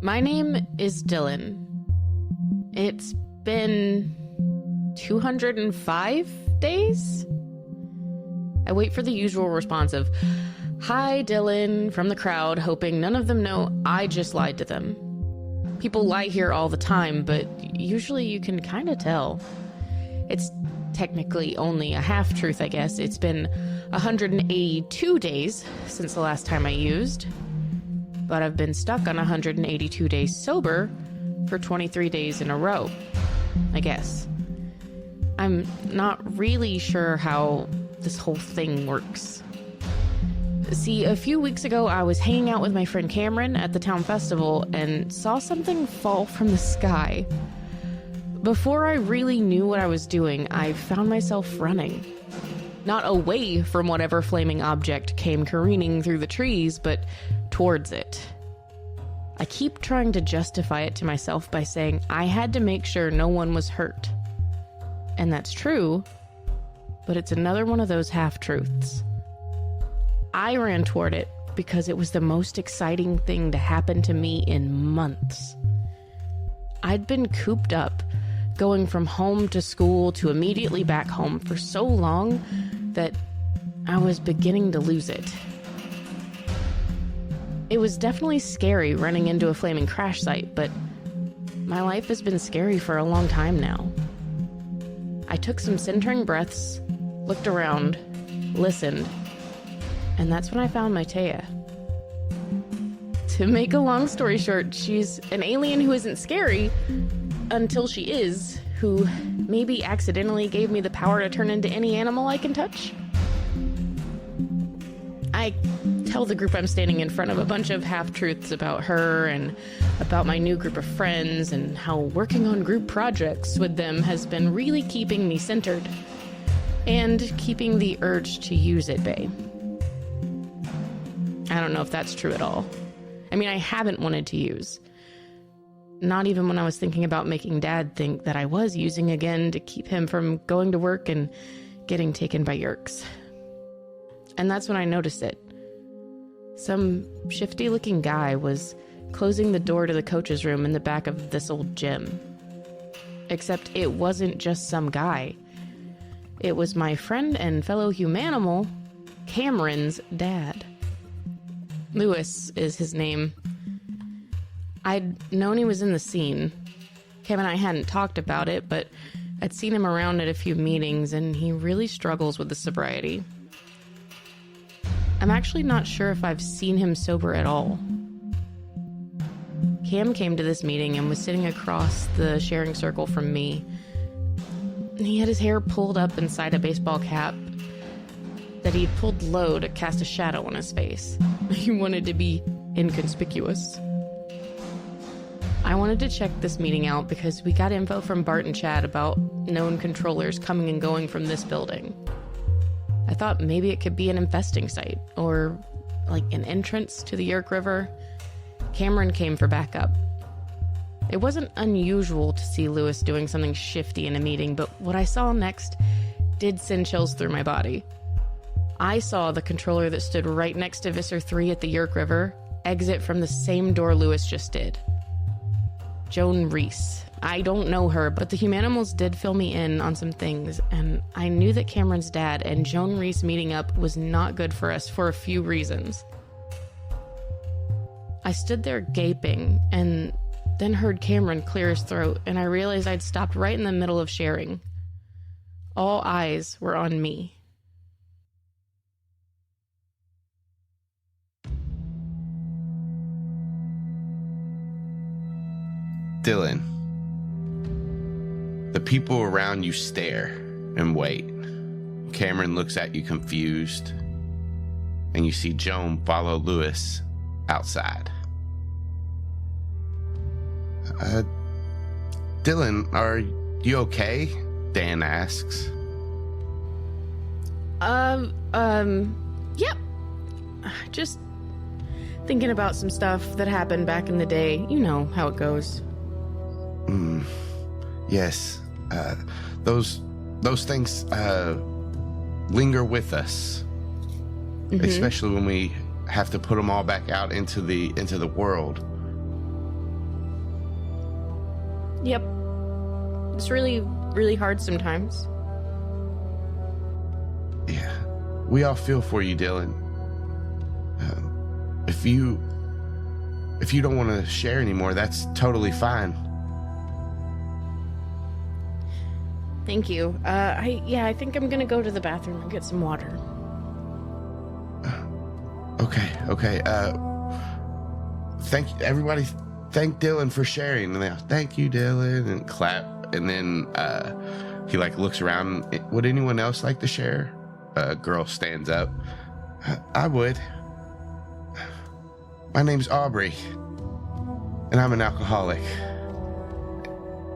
My name is Dylan. It's been 205 days? I wait for the usual response of, "Hi, Dylan," from the crowd, hoping none of them know I just lied to them. People lie here all the time, but usually you can kind of tell. It's technically only a half-truth, I guess. It's been 182 days since the last time I used, but I've been stuck on 182 days sober for 23 days in a row, I guess. I'm not really sure how this whole thing works. See, a few weeks ago, I was hanging out with my friend Kamren at the town festival and saw something fall from the sky. Before I really knew what I was doing, I found myself running. Not away from whatever flaming object came careening through the trees, but towards it. I keep trying to justify it to myself by saying I had to make sure no one was hurt. And that's true, but it's another one of those half-truths. I ran toward it because it was the most exciting thing to happen to me in months. I'd been cooped up, going from home to school to immediately back home for so long that I was beginning to lose it. It was definitely scary running into a flaming crash site, but my life has been scary for a long time now. I took some centering breaths, looked around, listened, and that's when I found my Taya. To make a long story short, she's an alien who isn't scary until she is, who maybe accidentally gave me the power to turn into any animal I can touch. I tell the group I'm standing in front of a bunch of half-truths about her and about my new group of friends and how working on group projects with them has been really keeping me centered and keeping the urge to use at bay. I don't know if that's true at all. I mean, I haven't wanted to use. Not even when I was thinking about making Dad think that I was using again to keep him from going to work and getting taken by Yeerks. And that's when I noticed it. Some shifty-looking guy was closing the door to the coach's room in the back of this old gym. Except it wasn't just some guy. It was my friend and fellow Humanimal, Kamren's dad. Lewis is his name. I'd known he was in the scene. Cam and I hadn't talked about it, but I'd seen him around at a few meetings, and he really struggles with the sobriety. I'm actually not sure if I've seen him sober at all. Cam came to this meeting and was sitting across the sharing circle from me. He had his hair pulled up inside a baseball cap that he'd pulled low to cast a shadow on his face. He wanted to be inconspicuous. I wanted to check this meeting out because we got info from Bart and Chad about known controllers coming and going from this building. I thought maybe it could be an infesting site, or like an entrance to the Yeerk River. Kamren came for backup. It wasn't unusual to see Lewis doing something shifty in a meeting, but what I saw next did send chills through my body. I saw the controller that stood right next to Visser Three at the Yeerk River exit from the same door Lewis just did. Joan Reese. I don't know her, but the Humanimals did fill me in on some things, and I knew that Kamren's dad and Joan Reese meeting up was not good for us for a few reasons. I stood there gaping, and then heard Kamren clear his throat, and I realized I'd stopped right in the middle of sharing. All eyes were on me. Dylan, the people around you stare and wait. Kamren looks at you confused, and you see Joan follow Lewis outside. Dylan, are you okay? Dan asks. Yep. Just thinking about some stuff that happened back in the day. You know how it goes. Yes. Those things linger with us. Mm-hmm. Especially when we have to put them all back out into the world. Yep. It's really, really hard sometimes. Yeah. We all feel for you, Dylan. If you don't want to share anymore, that's totally fine. Thank you. I think I'm gonna go to the bathroom and get some water. Okay. Thank everybody. Thank Dylan for sharing. And they thank you, Dylan, and clap. And then he like looks around. Would anyone else like to share? A girl stands up. I would. My name's Aubrey, and I'm an alcoholic.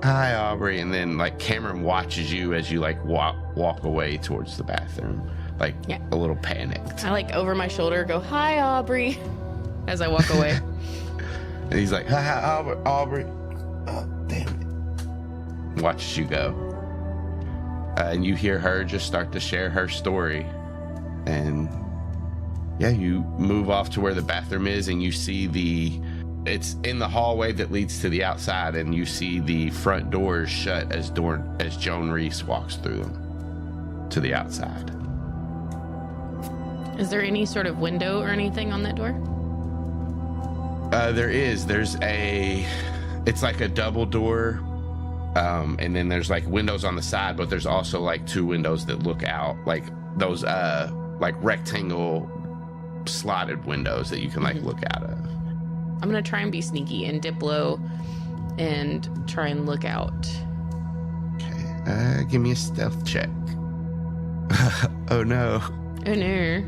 Hi, Aubrey. And then like Kamren watches you as you like walk away towards the bathroom, like a little panicked. I like over my shoulder go, "Hi, Aubrey," as I walk away. And he's like, "Hi, Aubrey." Oh, damn it. Watches you go. And you hear her just start to share her story. And yeah, you move off to where the bathroom is, and you see it's in the hallway that leads to the outside, and you see the front doors shut as Joan Reese walks through them to the outside. Is there any sort of window or anything on that door? There is. It's like a double door. And then there's like windows on the side, but there's also like two windows that look out, like those like rectangle slotted windows that you can like look out of. I'm gonna try and be sneaky and dip low and try and look out. Okay, give me a stealth check. Oh no. Oh no.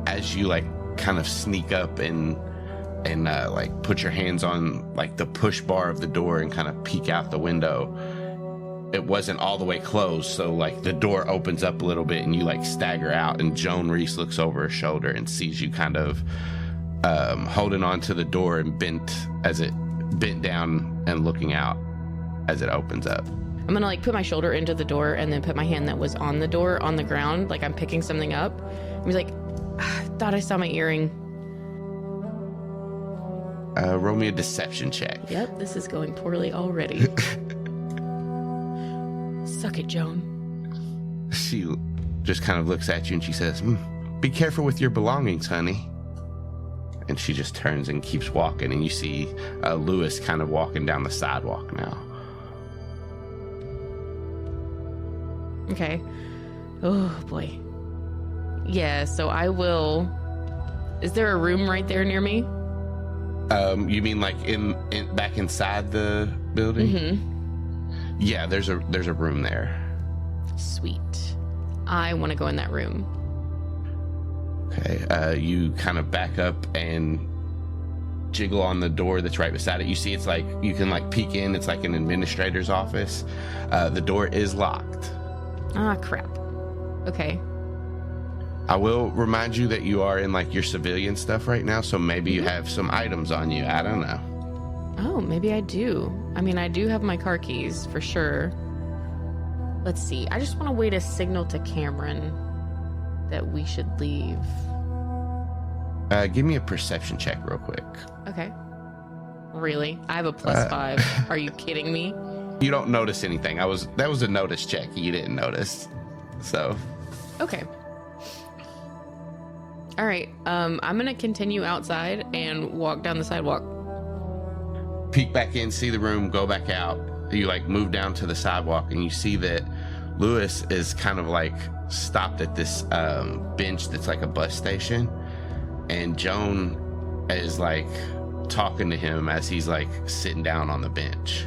As you like kind of sneak up and like put your hands on like the push bar of the door and kind of peek out the window, it wasn't all the way closed, so like the door opens up a little bit and you like stagger out, and Joan Reese looks over her shoulder and sees you kind of holding on to the door and bent down and looking out as it opens up. I'm gonna like put my shoulder into the door and then put my hand that was on the door on the ground, like I'm picking something up. I was like, I thought I saw my earring. Roll me a deception check. Yep, this is going poorly already. Suck it, Joan. She just kind of looks at you and she says, "Be careful with your belongings, honey." And she just turns and keeps walking, and you see Lewis kind of walking down the sidewalk now. Okay. Oh, boy. Yeah, so I will... Is there a room right there near me? You mean like in back inside the building? Mm-hmm. Yeah, there's a room there. Sweet. I want to go in that room. Okay, you kind of back up and jiggle on the door that's right beside it. You see it's like, you can like peek in, it's like an administrator's office. The door is locked. Ah, crap. Okay. I will remind you that you are in like your civilian stuff right now, so maybe you have some items on you. I don't know. Oh, maybe I do. I mean, I do have my car keys for sure. Let's see. I just want to wait a signal to Kamren that we should leave. Give me a perception check real quick. Okay. Really? I have a +5. Are you kidding me? You don't notice anything. That was a notice check. You didn't notice. So. Okay. All right. I'm going to continue outside and walk down the sidewalk. Peek back in, see the room, go back out. You like move down to the sidewalk and you see that Lewis is kind of like stopped at this bench that's like a bus station, and Joan is like talking to him as he's like sitting down on the bench.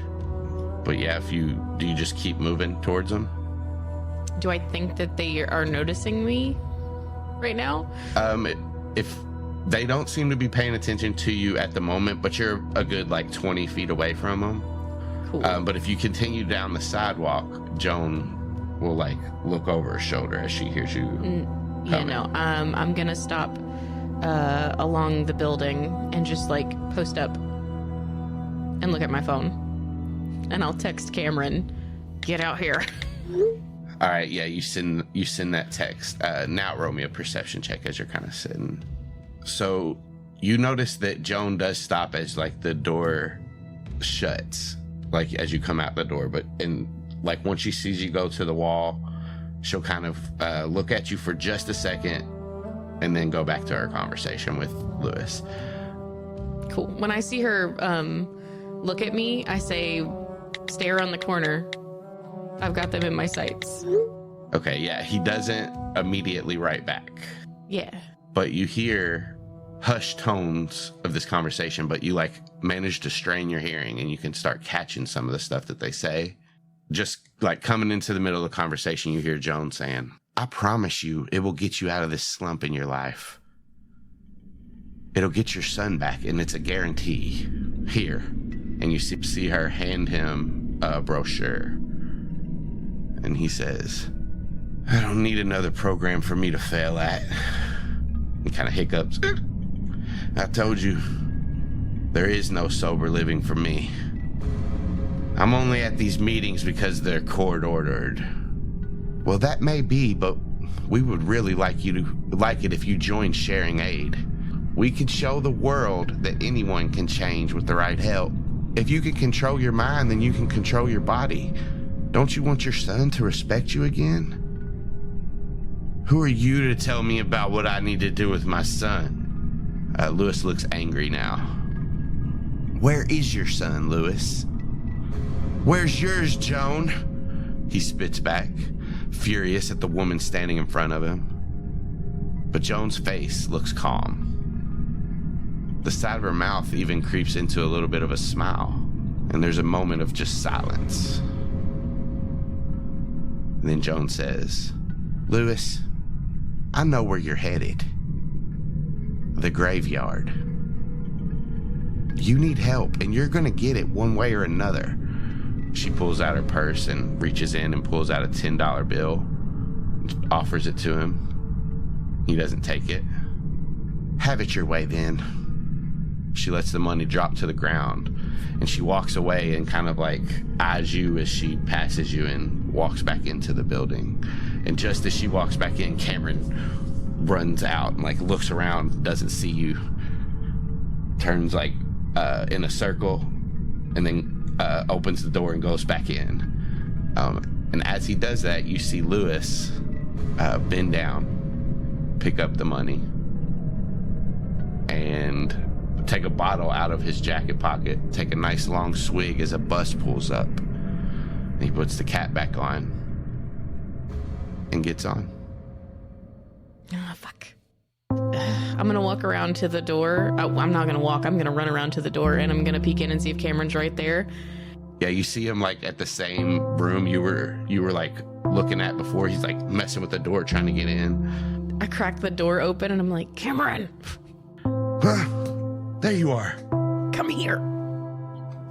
But yeah, do you just keep moving towards him? Do I think that they are noticing me right now? If they don't seem to be paying attention to you at the moment, but you're a good like 20 feet away from them. Cool. But if you continue down the sidewalk, Joan will like look over her shoulder as she hears you. Yeah, no. I'm gonna stop along the building and just like post up and look at my phone, and I'll text Kamren, "Get out here." All right, yeah, you send that text. Now roll me a perception check as you're kind of sitting. So you notice that Joan does stop as like the door shuts, like as you come out the door, but like once she sees you go to the wall, she'll kind of look at you for just a second and then go back to her conversation with Lewis. Cool. When I see her look at me, I say, stay around the corner. I've got them in my sights. Okay, yeah, he doesn't immediately write back. Yeah. But you hear hushed tones of this conversation, but you like manage to strain your hearing and you can start catching some of the stuff that they say. Just like coming into the middle of the conversation, you hear Joan saying, I promise you it will get you out of this slump in your life. It'll get your son back, and it's a guarantee. Here. And you see her hand him a brochure. And he says, I don't need another program for me to fail at. He kind of hiccups. I told you, there is no sober living for me. I'm only at these meetings because they're court-ordered. Well, that may be, but we would really like it if you joined Sharing Aid. We could show the world that anyone can change with the right help. If you can control your mind, then you can control your body. Don't you want your son to respect you again? Who are you to tell me about what I need to do with my son? Lewis looks angry now. Where is your son, Lewis? Where's yours, Joan? He spits back, furious at the woman standing in front of him. But Joan's face looks calm. The side of her mouth even creeps into a little bit of a smile, and there's a moment of just silence. And then Joan says, Lewis, I know where you're headed. The graveyard. You need help, and you're gonna get it one way or another. She pulls out her purse and reaches in and pulls out a $10 bill, offers it to him. He doesn't take it. Have it your way then. She lets the money drop to the ground, and she walks away and kind of like eyes you as she passes you and walks back into the building. And just as she walks back in, Kamren runs out and like looks around, doesn't see you, turns like in a circle, and then opens the door and goes back in. And as he does that, you see Lewis bend down, pick up the money, and take a bottle out of his jacket pocket, take a nice long swig as a bus pulls up. And he puts the cap back on and gets on. Oh, fuck. I'm going to walk around to the door. Oh, I'm not going to walk. I'm going to run around to the door, and I'm going to peek in and see if Kamren's right there. Yeah, you see him like at the same room you were like looking at before. He's like messing with the door, trying to get in. I crack the door open, and I'm like, Kamren! Huh? There you are. Come here.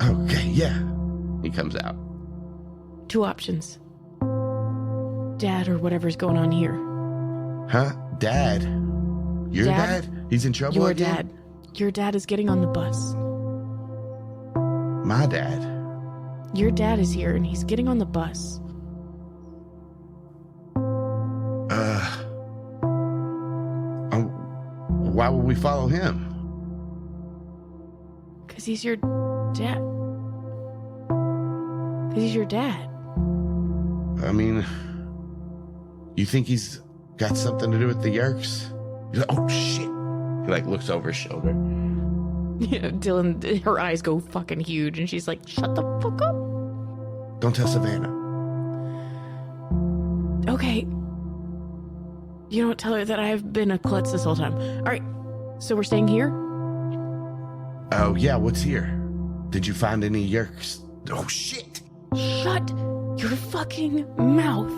Okay, yeah. He comes out. 2 options. Dad or whatever's going on here. Huh? Dad? Your dad? He's in trouble Your again? dad. Your dad is getting on the bus. My dad? Your dad is here, and he's getting on the bus. Why would we follow him? Because he's your dad. Because he's your dad. I mean, you think he's got something to do with the Yeerks? He's like, oh, shit. He like looks over his shoulder. Yeah, Dylan, her eyes go fucking huge, and she's like, shut the fuck up. Don't tell Savannah. Okay. You don't tell her that I've been a klutz this whole time. All right, so we're staying here? Oh, yeah, what's here? Did you find any Yeerks? Oh, shit. Shut your fucking mouth.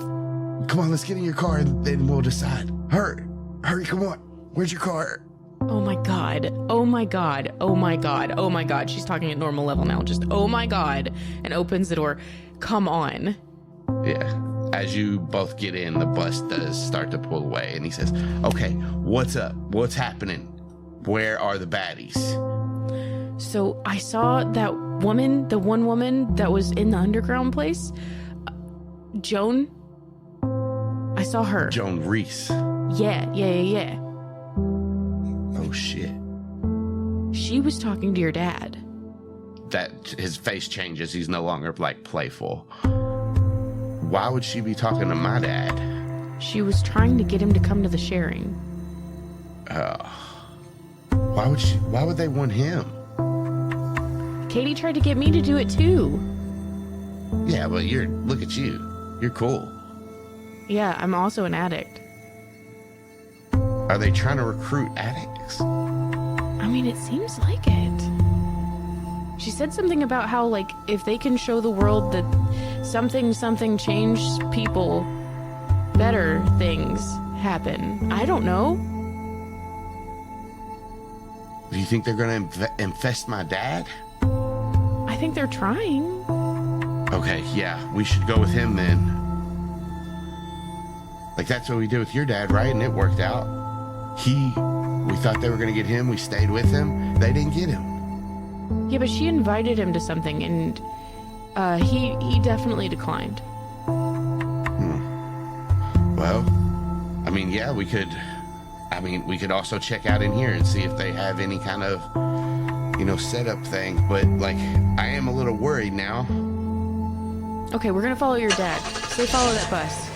Come on, let's get in your car and then we'll decide. Hurry, come on. Where's your car? Oh my god. Oh my god. Oh my god. Oh my god. She's talking at normal level now. Just, oh my god. And opens the door. Come on. Yeah. As you both get in, the bus does start to pull away, and he says, okay, what's up? What's happening? Where are the baddies? So I saw that woman, the one woman that was in the underground place. Joan I saw her. Joan Reese. Yeah. Oh, shit. She was talking to your dad. That his face changes. He's no longer, like, playful. Why would she be talking to my dad? She was trying to get him to come to the sharing. Why would they want him? Katie tried to get me to do it too. Yeah, but look at you. You're cool. Yeah, I'm also an addict. Are they trying to recruit addicts? I mean, it seems like it. She said something about how, like, if they can show the world that something changed people, better things happen. I don't know. Do you think they're going to infest my dad? I think they're trying. Okay, yeah, we should go with him then. Like, that's what we did with your dad, right? And it worked out. We thought they were going to get him. We stayed with him. They didn't get him. Yeah, but she invited him to something, and he definitely declined. Well, I mean, yeah, we could also check out in here and see if they have any kind of, setup thing. But, like, I am a little worried now. Okay, we're going to follow your dad. Say follow that bus.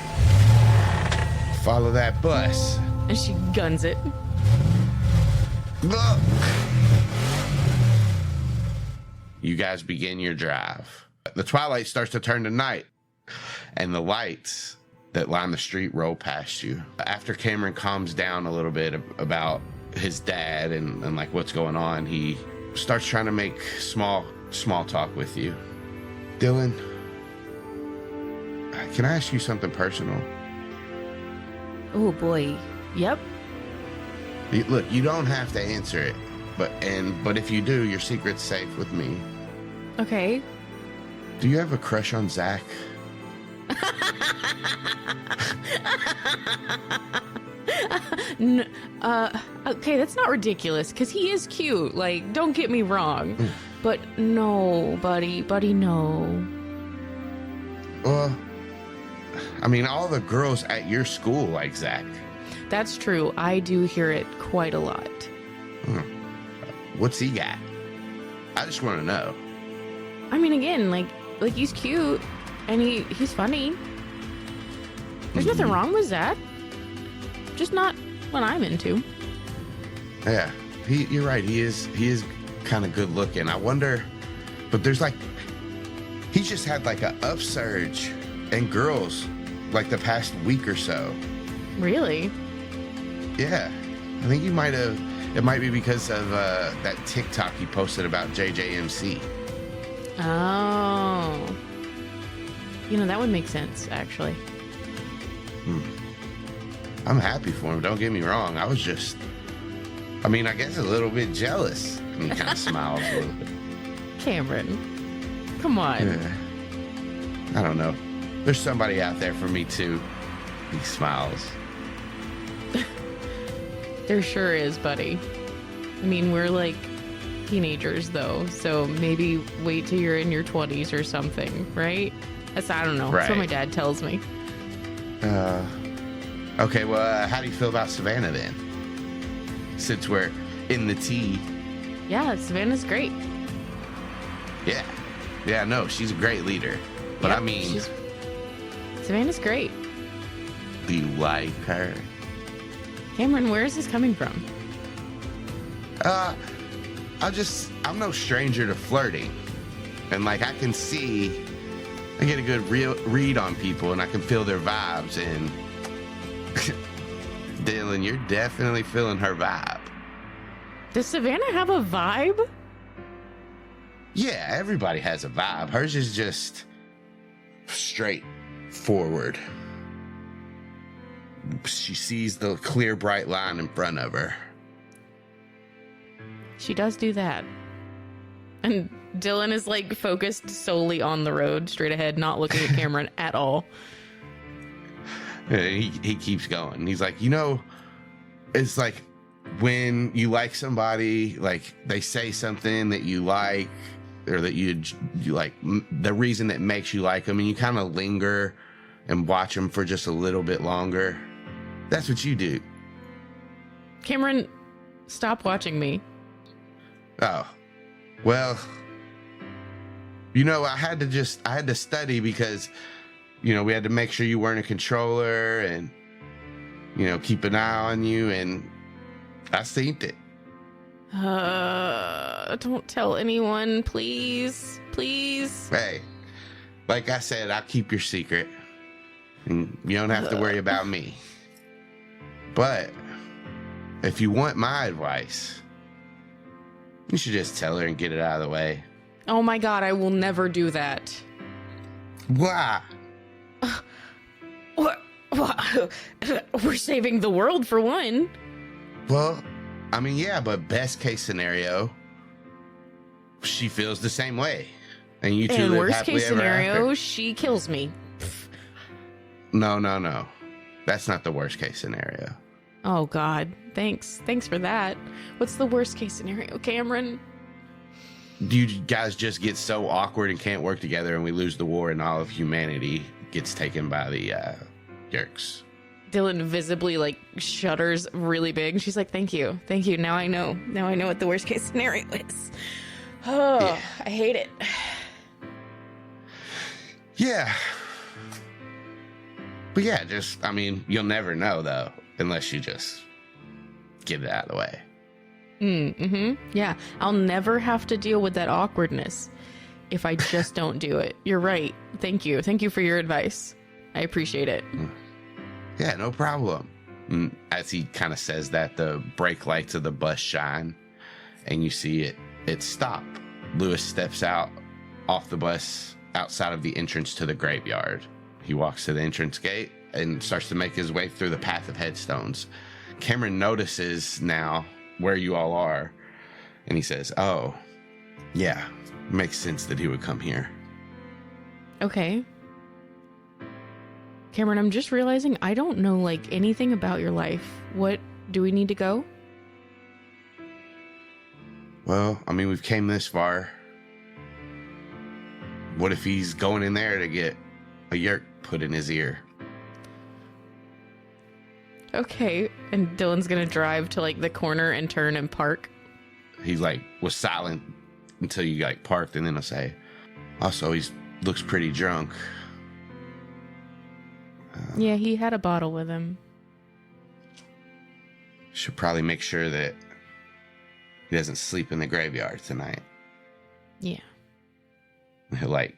Follow that bus. And she guns it. Look. You guys begin your drive. The twilight starts to turn to night, and the lights that line the street roll past you. After Kamren calms down a little bit about his dad and like what's going on, he starts trying to make small talk with you. Dylan, can I ask you something personal? Oh boy. Yep. Look, you don't have to answer it, but if you do, your secret's safe with me. Okay. Do you have a crush on Zach? Okay, that's not ridiculous, because he is cute. Like, don't get me wrong. But no, buddy, no. Well, I mean, all the girls at your school like Zach. That's true. I do hear it quite a lot. What's he got? I just want to know. I mean, again, like he's cute, and he's funny. There's nothing wrong with that. Just not what I'm into. Yeah, you're right. He is kind of good looking. I wonder, but there's like, he's just had like an upsurge in girls like the past week or so. Really? Yeah, I think it might be because of that TikTok he posted about JJMC. Oh. That would make sense, actually. I'm happy for him, don't get me wrong. I guess a little bit jealous. And he kind of smiles a little bit. Kamren, come on. Yeah. I don't know. There's somebody out there for me, too. He smiles. There sure is, buddy. I mean, we're like teenagers, though, so maybe wait till you're in your 20s or something, right? I don't know. Right. That's what my dad tells me. Okay, well, how do you feel about Savannah, then? Since we're in the tea. Yeah, Savannah's great. Yeah. Yeah, no, she's a great leader. But yep, I mean... Savannah's great. Do you like her? Kamren, where is this coming from? I'm no stranger to flirting. And, like, I can get a good read on people, and I can feel their vibes, and... Dylan, you're definitely feeling her vibe. Does Savannah have a vibe? Yeah, everybody has a vibe. Hers is just straightforward. She sees the clear, bright line in front of her. She does do that. And Dylan is like focused solely on the road straight ahead, not looking at Kamren at all. He keeps going. He's like, it's like when you like somebody, like they say something that you like, or that you like, the reason that makes you like them, and you kind of linger and watch them for just a little bit longer. That's what you do. Kamren, stop watching me. Oh, well, you know, I had to study because, you know, we had to make sure you weren't a controller and, you know, keep an eye on you, and I seen it. Don't tell anyone, please. Please. Hey, like I said, I'll keep your secret. And you don't have to worry about me. But if you want my advice, you should just tell her and get it out of the way. Oh my god, I will never do that. Why? What? We're saving the world for one. Well, I mean, yeah, but best case scenario, she feels the same way. And you two And live worst happily case ever scenario, after. she kills me. No. That's not the worst case scenario. Oh god, thanks for that. What's the worst case scenario, Kamren? You guys just get so awkward and can't work together, and we lose the war, and all of humanity gets taken by the Yeerks. Dylan visibly like shudders really big. She's like, thank you. Now I know what the worst case scenario is. Oh, yeah. I hate it. Yeah. But yeah, just, I mean, you'll never know, though, unless you just get it out of the way. Yeah, I'll never have to deal with that awkwardness if I just don't do it. You're right. Thank you for your advice. I appreciate it. Yeah, no problem. And as he kind of says that, the brake lights of the bus shine, and you see it stop. Lewis steps out off the bus outside of the entrance to the graveyard. He walks to the entrance gate and starts to make his way through the path of headstones. Kamren notices now where you all are, and he says, oh, yeah, makes sense that he would come here. Okay. Kamren, I'm just realizing I don't know, like, anything about your life. What, do we need to go? Well, I mean, we've came this far. What if he's going in there to get a Yeerk put in his ear? Okay, and Dylan's gonna drive to, like, the corner and turn and park. He, like, was silent until you, like, parked, and then he'll say, also, he looks pretty drunk. Yeah, he had a bottle with him. Should probably make sure that he doesn't sleep in the graveyard tonight. Yeah. He'll, like,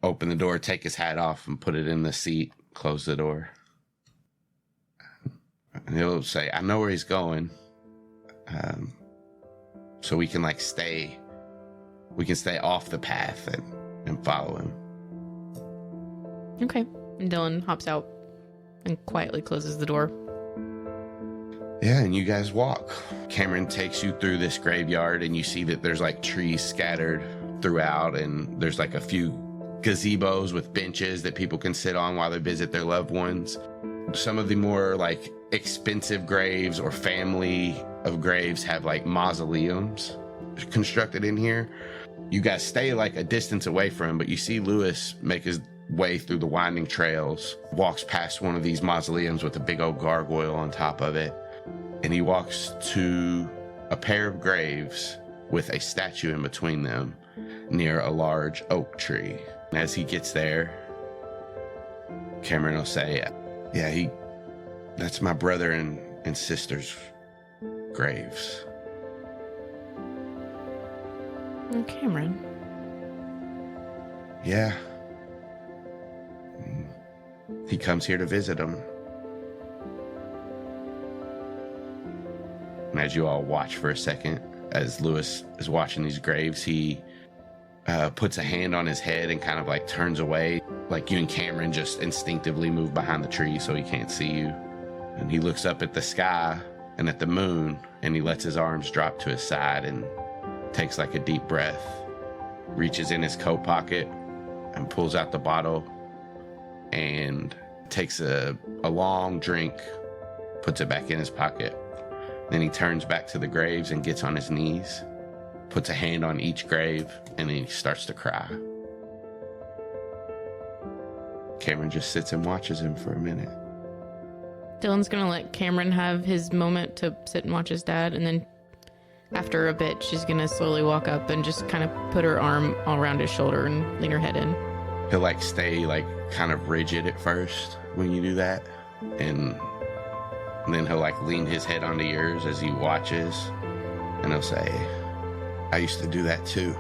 open the door, take his hat off, and put it in the seat, close the door. And he'll say, I know where he's going. So we can, like, stay off the path and follow him. Okay. And Dylan hops out and quietly closes the door. Yeah, and you guys walk. Kamren takes you through this graveyard, and you see that there's, like, trees scattered throughout, and there's, like, a few gazebos with benches that people can sit on while they visit their loved ones. Some of the more, like, expensive graves or family of graves have, like, mausoleums constructed in here. You guys stay, like, a distance away from him, but you see Lewis make his way through the winding trails, walks past one of these mausoleums with a big old gargoyle on top of it, and he walks to a pair of graves with a statue in between them near a large oak tree. And as he gets there, Kamren will say, yeah, that's my brother and sister's graves. Kamren. Yeah. He comes here to visit them. And as you all watch for a second, as Lewis is watching these graves, he puts a hand on his head and kind of, like, turns away. Like, you and Kamren just instinctively move behind the tree so he can't see you. And he looks up at the sky and at the moon, and he lets his arms drop to his side and takes, like, a deep breath, reaches in his coat pocket and pulls out the bottle and takes a long drink, puts it back in his pocket. Then he turns back to the graves and gets on his knees, puts a hand on each grave, and then he starts to cry. Kamren just sits and watches him for a minute. Dylan's gonna let Kamren have his moment to sit and watch his dad, and then after a bit, she's gonna slowly walk up and just kind of put her arm all around his shoulder and lean her head in. He'll like stay like kind of rigid at first when you do that, and then he'll like lean his head onto yours as he watches, and he'll say, I used to do that too.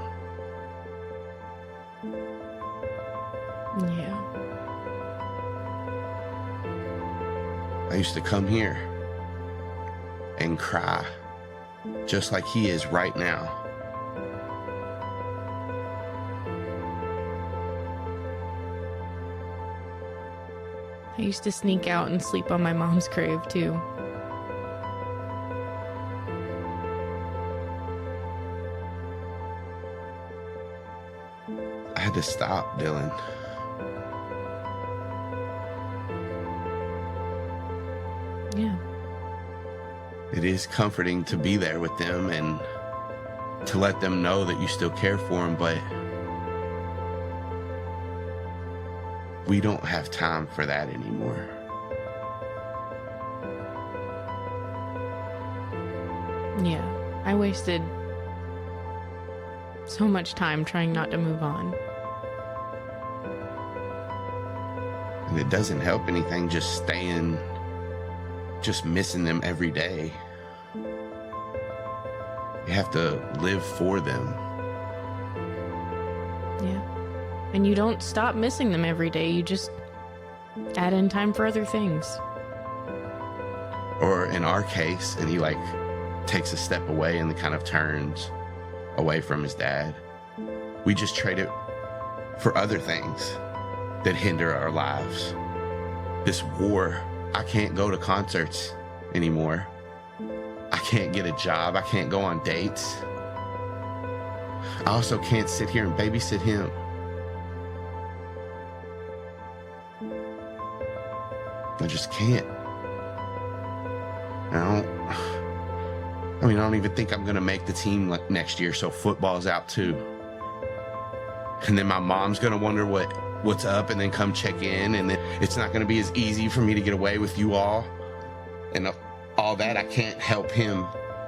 Yeah. I used to come here and cry just like he is right now. I used to sneak out and sleep on my mom's grave, too. I had to stop, Dylan. Yeah. It is comforting to be there with them and to let them know that you still care for them, but we don't have time for that anymore. Yeah. I wasted so much time trying not to move on. And it doesn't help anything just missing them every day. You have to live for them. Yeah. And you don't stop missing them every day. You just add in time for other things. Or in our case, and he like takes a step away and kind of turns away from his dad. We just trade it for other things that hinder our lives. This war, I can't go to concerts anymore. I can't get a job. I can't go on dates. I also can't sit here and babysit him. I just can't. I don't even think I'm going to make the team next year, so football's out too. And then my mom's going to wonder what's up and then come check in, and then it's not going to be as easy for me to get away with you all. And all that, I can't help him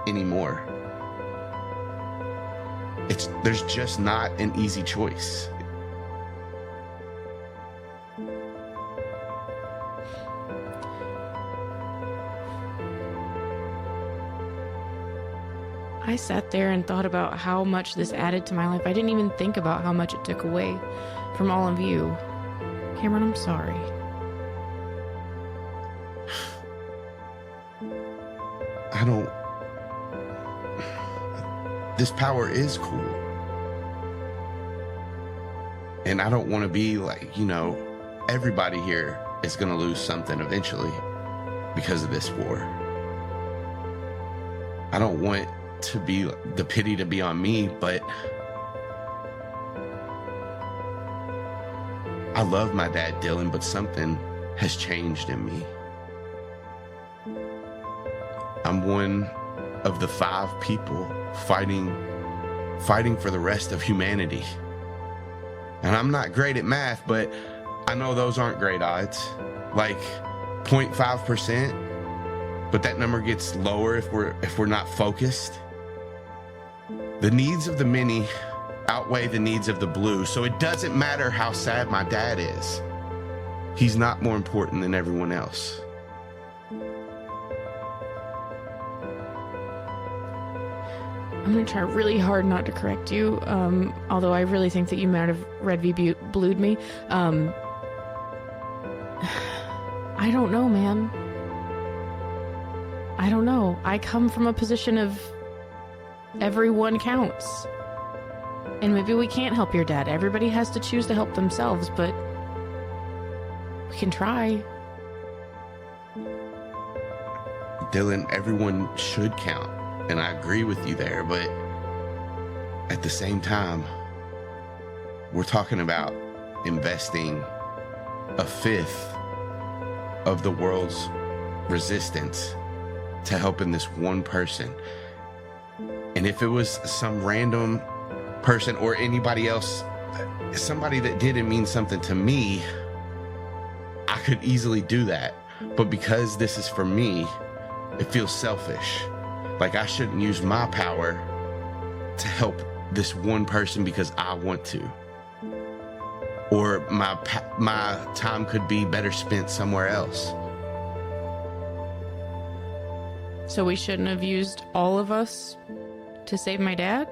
anymore. There's just not an easy choice. I sat there and thought about how much this added to my life. I didn't even think about how much it took away from all of you. Kamren, I'm sorry. This power is cool. And I don't want to be like, everybody here is going to lose something eventually because of this war. I don't want to be the pity to be on me, but I love my dad, Dylan, but something has changed in me. I'm one of the 5 people fighting for the rest of humanity. And I'm not great at math, but I know those aren't great odds. Like 0.5%, but that number gets lower if we're not focused. The needs of the many outweigh the needs of the blue, so it doesn't matter how sad my dad is. He's not more important than everyone else. I'm going to try really hard not to correct you, although I really think that you might have red v blued me. I don't know, man. I don't know. I come from a position of everyone counts. And maybe we can't help your dad. Everybody has to choose to help themselves, but we can try. Dylan, everyone should count. And I agree with you there, but at the same time, we're talking about investing 1/5 of the world's resistance to helping this one person. And if it was some random person or anybody else, somebody that didn't mean something to me, could easily do that. But because this is for me, it feels selfish. Like I shouldn't use my power to help this one person because I want to. Or my time could be better spent somewhere else. So we shouldn't have used all of us to save my dad?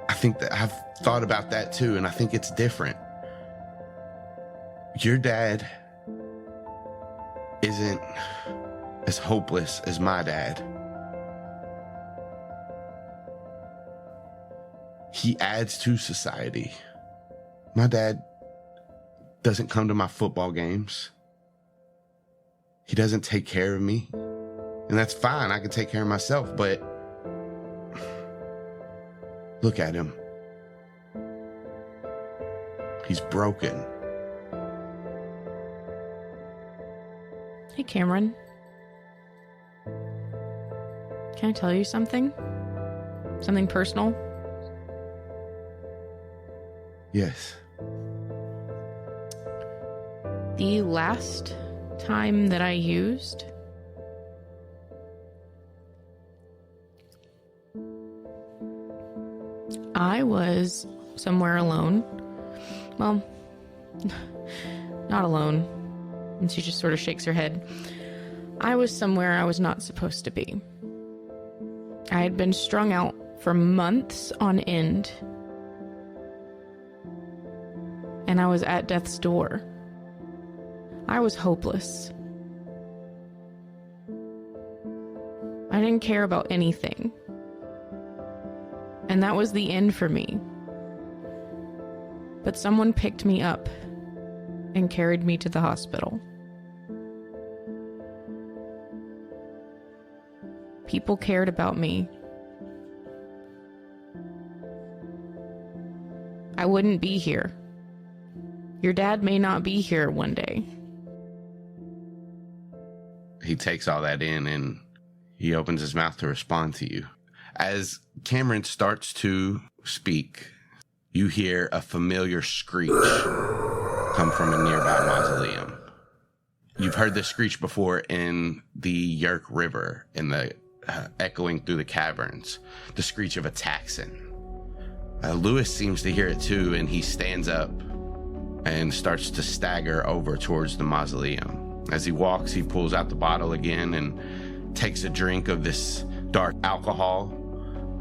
I think that I've thought about that too, and I think it's different. Your dad isn't as hopeless as my dad. He adds to society. My dad doesn't come to my football games. He doesn't take care of me. And that's fine. I can take care of myself, but look at him. He's broken. Hey, Kamren. Can I tell you something? Something personal? Yes. The last time that I used, I was somewhere alone. Well, not alone. And she just sort of shakes her head. I was somewhere I was not supposed to be. I had been strung out for months on end. And I was at death's door. I was hopeless. I didn't care about anything. And that was the end for me. But someone picked me up and carried me to the hospital. People cared about me. I wouldn't be here. Your dad may not be here one day. He takes all that in and he opens his mouth to respond to you. As Kamren starts to speak, you hear a familiar screech come from a nearby mausoleum. You've heard this screech before in the Yeerk River, in the echoing through the caverns, the screech of a Taxxon. Lewis seems to hear it too, and he stands up and starts to stagger over towards the mausoleum. As he walks, he pulls out the bottle again and takes a drink of this dark alcohol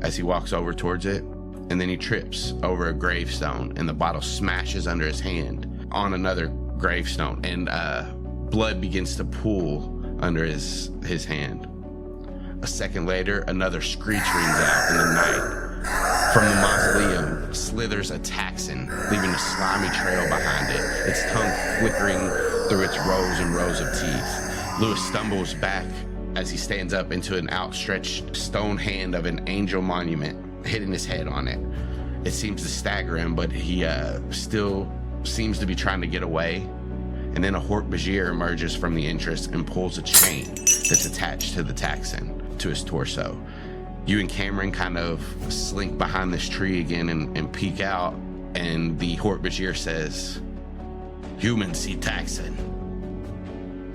as he walks over towards it. And then he trips over a gravestone, and the bottle smashes under his hand on another gravestone, and blood begins to pool under his hand. A second later, another screech rings out in the night. From the mausoleum slithers a Taxxon, leaving a slimy trail behind it, its tongue flickering through its rows and rows of teeth. Lewis stumbles back as he stands up into an outstretched stone hand of an angel monument, hitting his head on it. It seems to stagger him, but he still seems to be trying to get away. And then a Hork-Bajir emerges from the entrance and pulls a chain that's attached to the Taxxon to his torso. You and Kamren kind of slink behind this tree again and peek out, and the Hork-Bajir says, "Humans see Taxxon."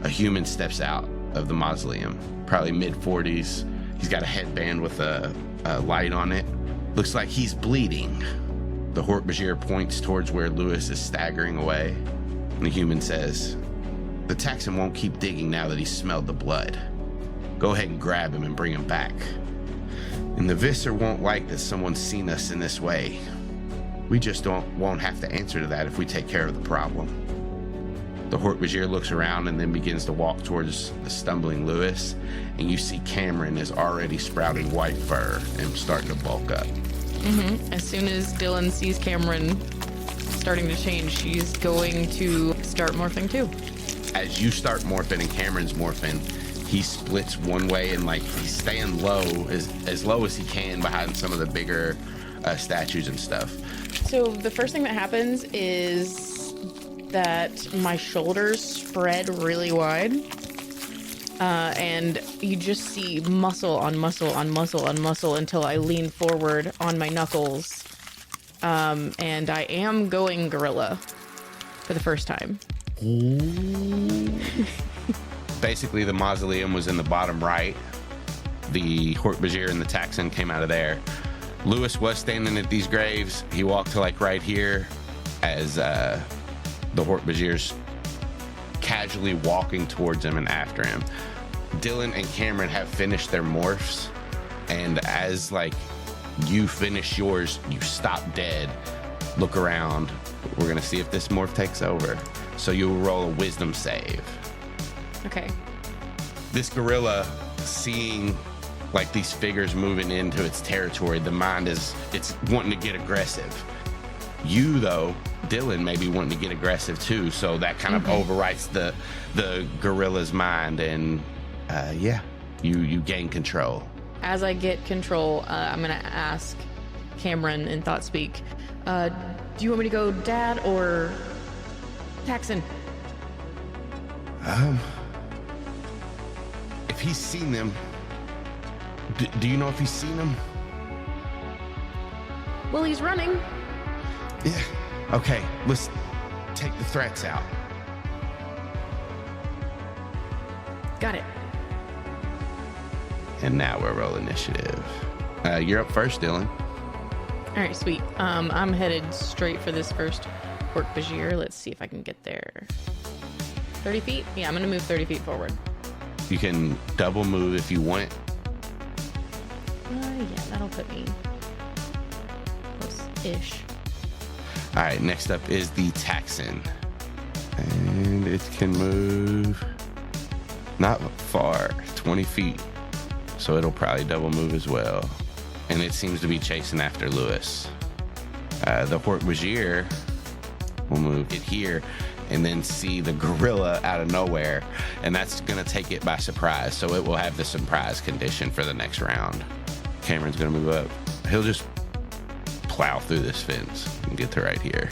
A human steps out of the mausoleum, probably mid-40s. He's got a headband with a light on it. Looks like he's bleeding. The Hork-Bajir points towards where Lewis is staggering away, and the human says, "The Taxxon won't keep digging now that he's smelled the blood. Go ahead and grab him and bring him back. And the Visser won't like that someone's seen us in this way. We just won't have to answer to that if we take care of the problem." The Hork-Bajir looks around and then begins to walk towards the stumbling Lewis, and you see Kamren is already sprouting white fur and starting to bulk up. As soon as Dylan sees Kamren starting to change, she's going to start morphing too. As you start morphing and Kamren's morphing, he splits one way and he's staying low, as low as he can behind some of the bigger statues and stuff. So the first thing that happens is that my shoulders spread really wide, and you just see muscle on muscle on muscle on muscle until I lean forward on my knuckles, and I am going gorilla for the first time. Basically, the mausoleum was in the bottom right. The Hork-Bajir and the Taxon came out of there. Lewis was standing at these graves. He walked to like right here as the Hork-Bajir's casually walking towards him and after him. Dylan and Kamren have finished their morphs, and as like you finish yours, you stop dead, look around. We're gonna see if this morph takes over. So you'll roll a wisdom save. Okay. This gorilla, seeing like these figures moving into its territory, the mind it's wanting to get aggressive. You though, Dylan, may be wanting to get aggressive too, so that kind of overwrites the gorilla's mind, and you gain control. As I get control, I'm gonna ask Kamren in thought speak, do you want me to go Dad or Taxon? If he's seen them, do you know if he's seen them? Well, he's running. Yeah. Okay, let's take the threats out. Got it. And now we'll roll initiative. You're up first, Dylan. All right, sweet. I'm headed straight for this first Hork-Bajir. Let's see if I can get there. 30 feet? Yeah, I'm gonna move 30 feet forward. You can double move if you want. Yeah, that'll put me close-ish. All right, next up is the Taxon. And it can move not far, 20 feet. So it'll probably double move as well. And it seems to be chasing after Lewis. The Hork-Bajir will move it here and then see the gorilla out of nowhere. And that's going to take it by surprise. So it will have the surprise condition for the next round. Kamren's going to move up. He'll just plow through this fence and get to right here.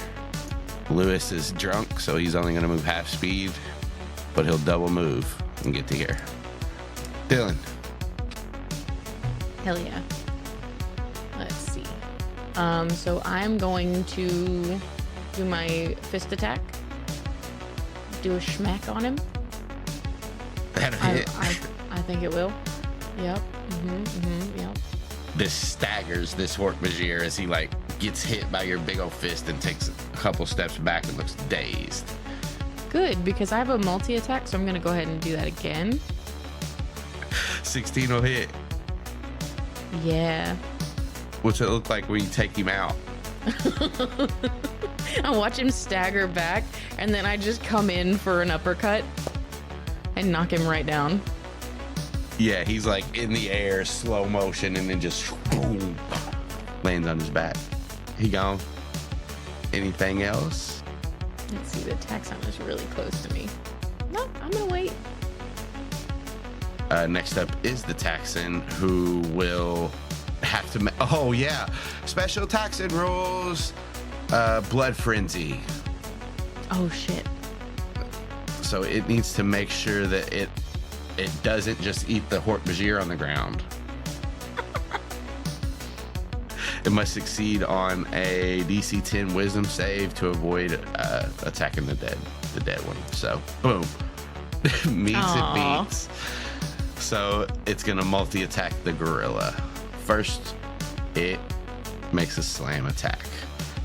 Lewis is drunk, so he's only going to move half speed, but he'll double move and get to here. Dylan. Hell yeah. Let's see. So I'm going to do my fist attack. Do a schmack on him. That'll hit. I think it will. Yep. Yep. This staggers this Hork-Bajir as he like gets hit by your big old fist and takes a couple steps back and looks dazed. Good, because I have a multi-attack, so I'm going to go ahead and do that again. 16 will hit. Yeah. What's it look like when you take him out? I watch him stagger back, and then I just come in for an uppercut and knock him right down. Yeah, he's like in the air, slow motion, and then just boom, lands on his back. He gone. Anything else? Let's see, the Taxon is really close to me. Nope, I'm gonna wait. Next up is the Taxon, who will have to oh yeah, special Taxon rules. Blood frenzy. Oh shit. So it needs to make sure that it doesn't just eat the Hork-Bajir on the ground. It must succeed on a DC 10 wisdom save to avoid attacking the dead one. So boom. Meets Aww. it beats. So it's gonna multi-attack the gorilla. First, it makes a slam attack.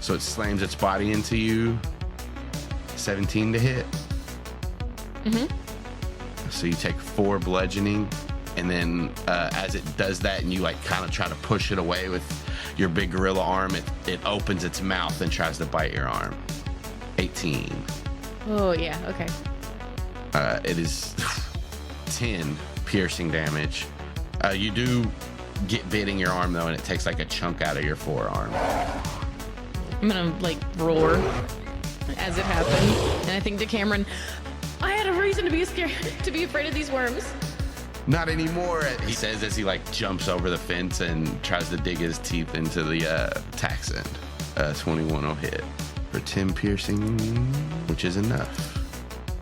So it slams its body into you. 17 to hit. So you take 4 bludgeoning, and then as it does that and you like kind of try to push it away with your big gorilla arm, it opens its mouth and tries to bite your arm. 18. Oh yeah, okay. It is 10 piercing damage. You do get bit in your arm though, and it takes like a chunk out of your forearm. I'm gonna like roar as it happens, and I think to Kamren, I had a reason to be scared, to be afraid of these worms. Not anymore, he says as he like jumps over the fence and tries to dig his teeth into the Taxon. 21 will hit for 10 piercing, which is enough.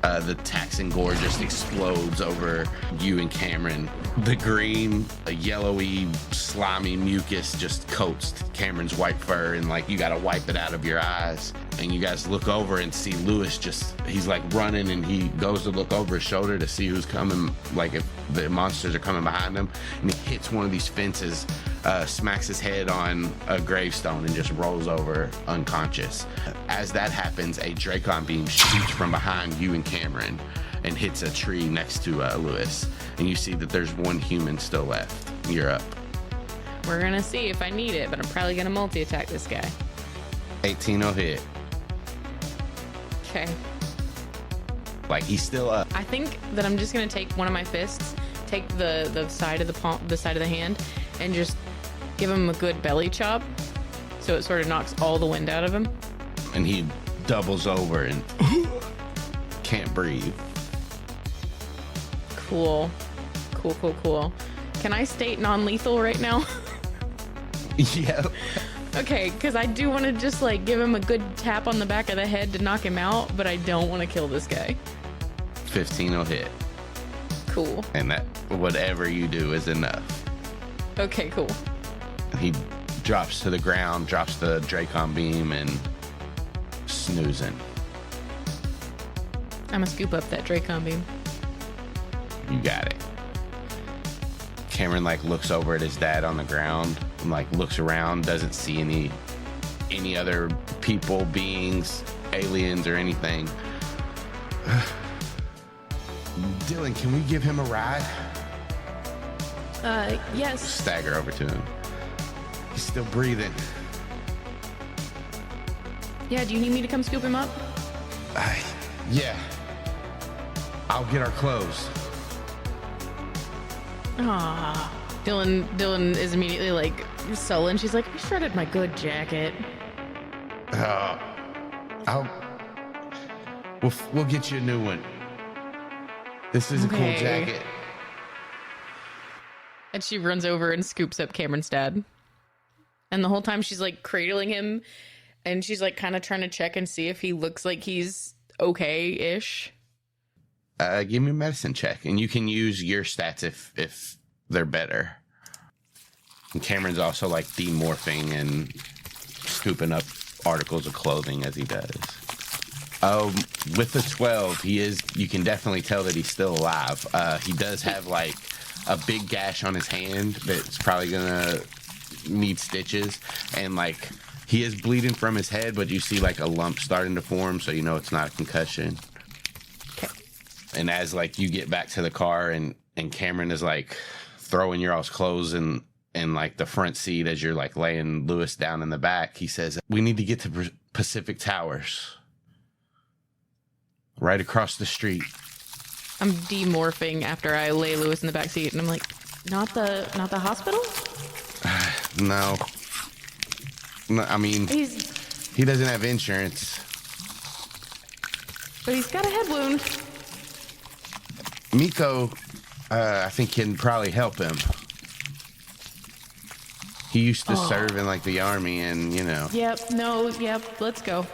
The Taxon gore just explodes over you and Kamren. The green, a yellowy, slimy mucus just coats Kamren's white fur, and like you gotta wipe it out of your eyes. and you guys look over and see Lewis he's like running, and he goes to look over his shoulder to see who's coming, like if the monsters are coming behind him, and he hits one of these fences, smacks his head on a gravestone, and just rolls over unconscious. As that happens, a Dracon Beam shoots from behind you and Kamren and hits a tree next to Lewis, and you see that there's one human still left. You're up. We're gonna see if I need it, but I'm probably gonna multi-attack this guy. 18 will hit. Okay. Like, he's still up. I think that I'm just gonna take one of my fists, take the side of the palm, the side of the hand, and just give him a good belly chop, so it sort of knocks all the wind out of him. And he doubles over and can't breathe. Cool. Can I state non-lethal right now? Yeah. Okay, because I do want to just like give him a good tap on the back of the head to knock him out, but I don't want to kill this guy. 15 will hit. Cool. And that, whatever you do is enough. Okay, cool. He drops to the ground, drops the Dracon Beam, and snoozing. I'm gonna scoop up that Dracon Beam. You got it. Kamren like looks over at his dad on the ground and like looks around, doesn't see any other people, beings, aliens, or anything. Dylan, can we give him a ride? Yes. Stagger over to him. He's still breathing. Yeah, do you need me to come scoop him up? Yeah. I'll get our clothes. Ah, Dylan is immediately like sullen. She's like, I shredded my good jacket. We'll get you a new one. This is a cool jacket. And she runs over and scoops up Kamren's dad. And the whole time she's like cradling him, and she's like kind of trying to check and see if he looks like he's okay-ish. Give me a medicine check, and you can use your stats if they're better. And Kamren's also like demorphing and scooping up articles of clothing as he does. With the 12, you can definitely tell that he's still alive. He does have like a big gash on his hand that's probably gonna need stitches, and like he is bleeding from his head, but you see like a lump starting to form, so you know it's not a concussion. And as like you get back to the car, and Kamren is like throwing your all's clothes in like the front seat as you're like laying Lewis down in the back, he says, we need to get to Pacific Towers. Right across the street. I'm demorphing after I lay Lewis in the back seat, and I'm like, not the hospital? No, I mean, he doesn't have insurance. But he's got a head wound. Miko, I think, can probably help him. He used to serve in like the army, and you know. Yep, let's go.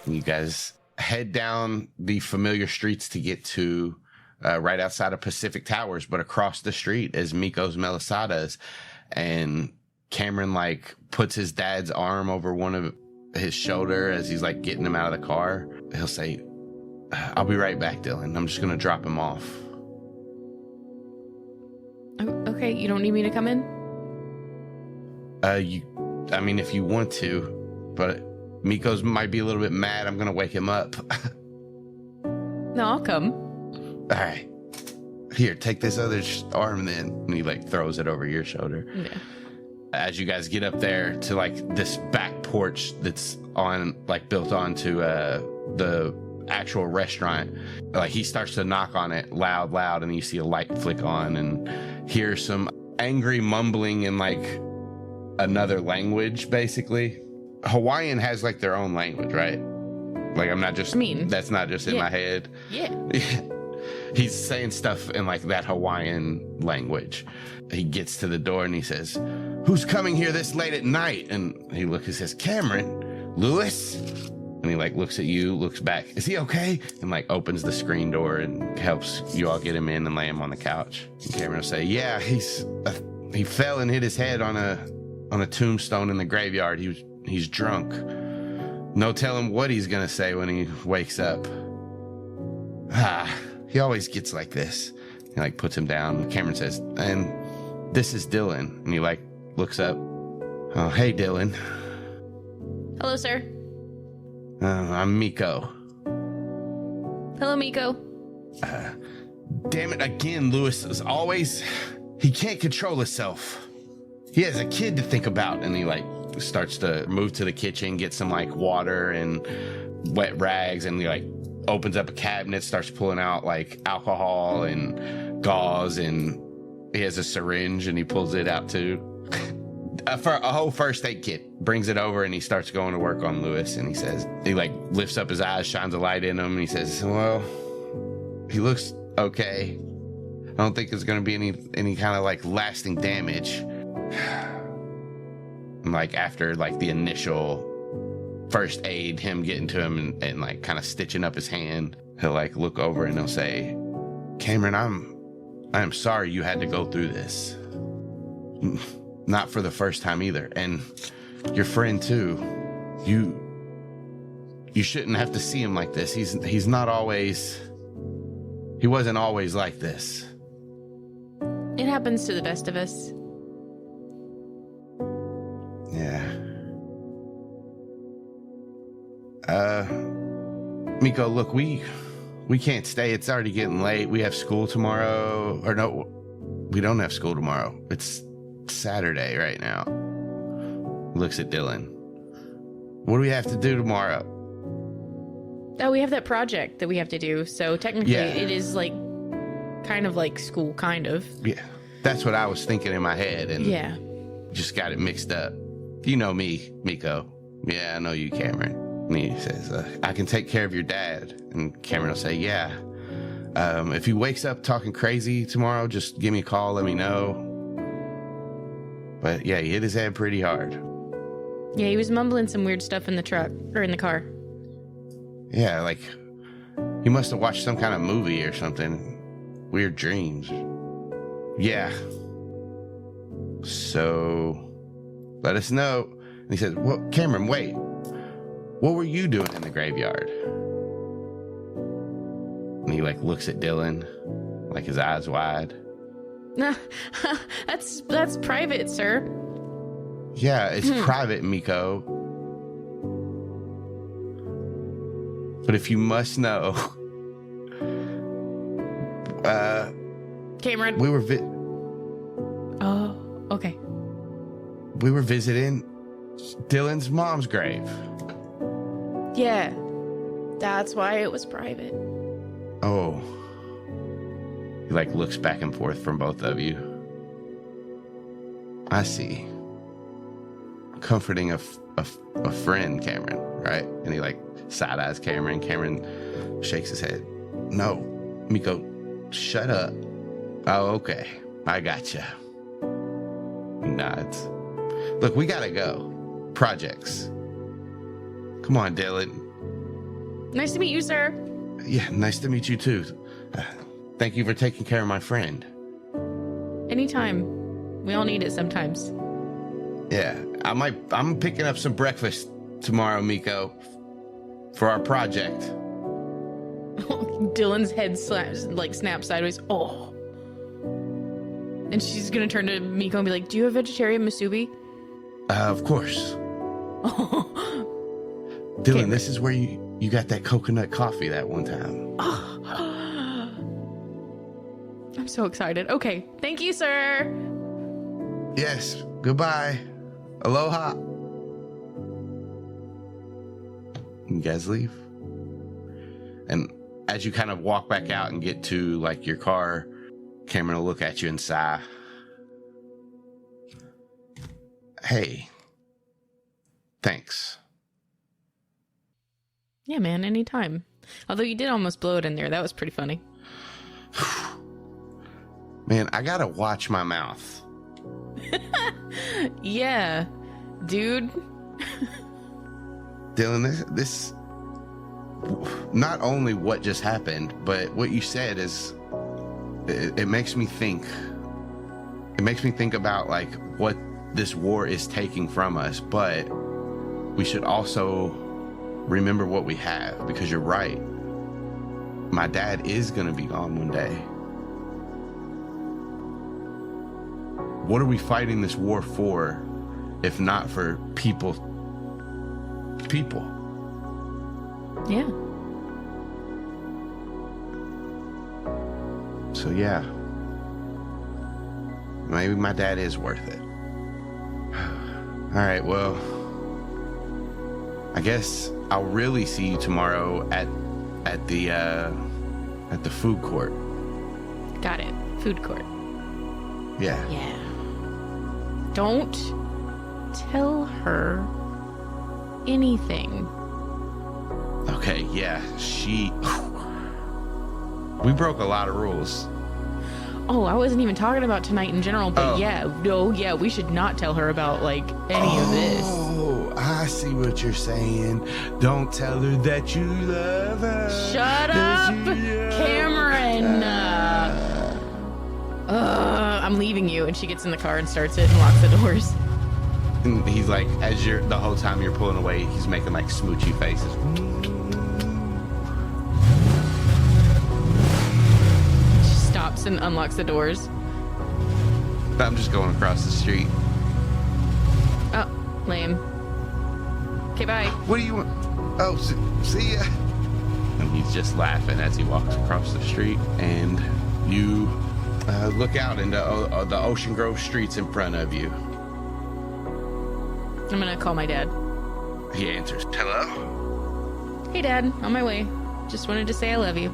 You guys head down the familiar streets to get to right outside of Pacific Towers, but across the street is Miko's Melisadas, and Kamren like puts his dad's arm over one of his shoulder as he's like getting him out of the car. He'll say, I'll be right back, Dylan. I'm just gonna drop him off. Okay, you don't need me to come in? I mean, if you want to, but Miko's might be a little bit mad. I'm gonna wake him up. No, I'll come. All right. Here, take this other arm then. And he like throws it over your shoulder. Yeah. As you guys get up there to like this back porch that's on like built onto the actual restaurant, like he starts to knock on it loud, and you see a light flick on and hear some angry mumbling in like another language. Basically, Hawaiian has like their own language, right? Like that's not just in my head. Yeah. He's saying stuff in like that Hawaiian language. He gets to the door and he says, who's coming here this late at night? And he looks and says, Kamren, Lewis. And he like looks at you, looks back. Is he okay? And like opens the screen door and helps you all get him in and lay him on the couch. And Kamren will say, yeah, he fell and hit his head on a tombstone in the graveyard. He's drunk. No telling what he's gonna say when he wakes up. He always gets like this. He like puts him down. Kamren says, and this is Dylan. And he like looks up. Oh, hey, Dylan. Hello, sir. I'm Miko. Hello, Miko. Damn it again, Lewis is always... He can't control himself. He has a kid to think about. And he like starts to move to the kitchen, get some like water and wet rags, and he like opens up a cabinet, starts pulling out like alcohol and gauze, and he has a syringe and he pulls it out too. For a whole first aid kit, brings it over, and he starts going to work on Lewis. And he says, he like lifts up his eyes, shines a light in him, and he says, well, he looks okay. I don't think there's going to be any kind of like lasting damage. And like after like the initial first aid, him getting to him and like kind of stitching up his hand, he'll like look over and he'll say, Kamren, I am sorry you had to go through this. Not for the first time either. And your friend too. You shouldn't have to see him like this. He wasn't always like this. It happens to the best of us. Yeah. Miko, look, we can't stay. It's already getting late. We have school tomorrow. Or no, we don't have school tomorrow. It's Saturday right now. Looks at Dylan. What do we have to do tomorrow? Oh, we have that project that we have to do. So technically it is like kind of like school, kind of. Yeah. That's what I was thinking in my head, and yeah, just got it mixed up. You know me, Miko. Yeah, I know you, Kamren. And he says, I can take care of your dad. And Kamren will say, yeah. If he wakes up talking crazy tomorrow, just give me a call, let me know. But yeah, he hit his head pretty hard. Yeah, he was mumbling some weird stuff in the truck, or in the car. Yeah, like he must have watched some kind of movie or something. Weird dreams. Yeah. So, let us know. And he says, well, Kamren, wait. What were you doing in the graveyard? And he like looks at Dylan, like his eyes wide. Nah, that's private, sir. Yeah, it's private, Miko. But if you must know, Kamren. we were Oh, okay. we were visiting Dylan's mom's grave. Yeah, that's why it was private. Oh. He like looks back and forth from both of you. I see. Comforting a friend, Kamren, right? And he like side eyes Kamren. Kamren shakes his head. No, Miko, shut up. Oh, okay. I gotcha. He nods. Look, we gotta go. Projects. Come on, Dylan. Nice to meet you, sir. Yeah, nice to meet you too. Thank you for taking care of my friend. Anytime. We all need it sometimes. Yeah, I'm picking up some breakfast tomorrow, Miko, for our project. Dylan's head snaps sideways. Oh. And she's gonna turn to Miko and be like, do you have vegetarian musubi? Of course. Dylan, this is where you got that coconut coffee that one time. I'm so excited. Okay, thank you, sir. Yes, goodbye. Aloha. You guys leave? And as you kind of walk back out and get to like your car, Kamren will look at you and sigh. Hey, thanks. Yeah, man, anytime. Although you did almost blow it in there. That was pretty funny. Man, I gotta watch my mouth. Yeah, dude. Dylan, this not only what just happened, but what you said is it makes me think. It makes me think about like what this war is taking from us, but we should also remember what we have, because you're right. My dad is going to be gone one day. What are we fighting this war for, if not for people? Yeah. So yeah, maybe my dad is worth it. All right, well, I guess I'll really see you tomorrow at the food court. Got it. Food court. Yeah. Yeah. Don't tell her anything. Okay, yeah, we broke a lot of rules. Oh, I wasn't even talking about tonight in general, but yeah, we should not tell her about, like, any of this. Oh, I see what you're saying. Don't tell her that you love her. Shut up, Kamren. I'm leaving you. And she gets in the car and starts it and locks the doors. And he's like, the whole time you're pulling away, he's making like smoochy faces. She stops and unlocks the doors. I'm just going across the street. Oh, lame. Okay, bye. What do you want? Oh, see ya. And he's just laughing as he walks across the street, and you look out into the Ocean Grove streets in front of you. I'm gonna call my dad. He answers, hello? Hey, Dad, on my way. Just wanted to say I love you.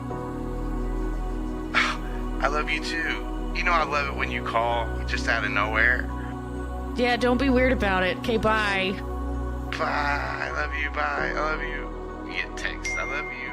I love you too. You know I love it when you call just out of nowhere. Yeah, don't be weird about it. Okay, bye. Bye. I love you. Bye. I love you. You get text. I love you.